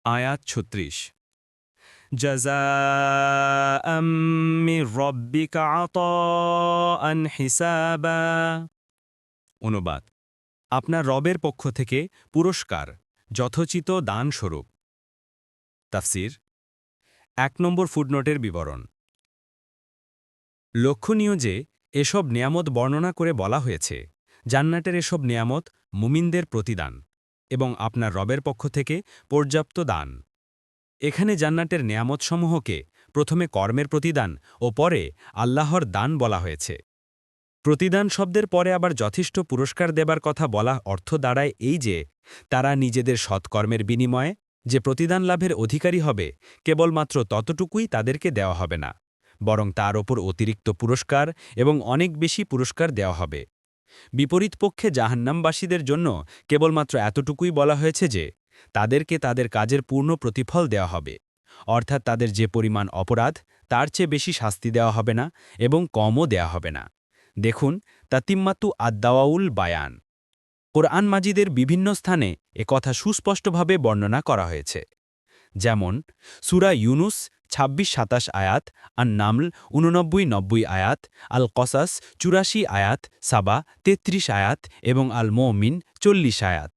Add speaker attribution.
Speaker 1: আয়াত ৩৬ জাযাআম মির রাব্বিকা আতাআন হিসাবা। অনুবাদ: আপনার রবের পক্ষ থেকে পুরস্কার, যথোচিত দানস্বরূপ। তাফসির: ১ নম্বর ফুটনোটের বিবরণ। লক্ষণীয় যে এসব নিয়ামত বর্ণনা করে বলা হয়েছে, জান্নাতের এসব নিয়ামত মুমিনদের প্রতিদান এবং আপনার রবের পক্ষ থেকে পর্যাপ্ত দান। এখানে জান্নাতের নিয়ামতসমূহকে প্রথমে কর্মের প্রতিদান ও পরে আল্লাহর দান বলা হয়েছে। প্রতিদান শব্দের পরে আবার যথেষ্ট পুরস্কার দেবার কথা বলা অর্থ দাঁড়ায় এই যে তারা নিজেদের সৎকর্মের বিনিময়ে যে প্রতিদান লাভের অধিকারী হবে, কেবলমাত্র ততটুকুই তাদেরকে দেওয়া হবে না, বরং তার ওপর অতিরিক্ত পুরস্কার এবং অনেক বেশি পুরস্কার দেওয়া হবে। বিপরীত পক্ষে জাহান্নামবাসীদের জন্য কেবলমাত্র এতটুকুই বলা হয়েছে যে তাদেরকে তাদের কাজের পূর্ণ প্রতিফল দেওয়া হবে, অর্থাৎ তাদের যে পরিমাণ অপরাধ তার চেয়ে বেশি শাস্তি দেওয়া হবে না এবং কমও দেওয়া হবে না। দেখুন তাতিম্মাতু আদ-দাওয়াউল বায়ান। কোরআন মাজিদের বিভিন্ন স্থানে একথা সুস্পষ্টভাবে বর্ণনা করা হয়েছে, যেমন সূরা ইউনুস ২৬-২৭ আয়াত, আন-নামল ৮৯-৯০ আয়াত, আল কসাস ৮৪ আয়াত, সাবা ৩৩ আয়াত এবং আল মুমিন ৪০ আয়াত।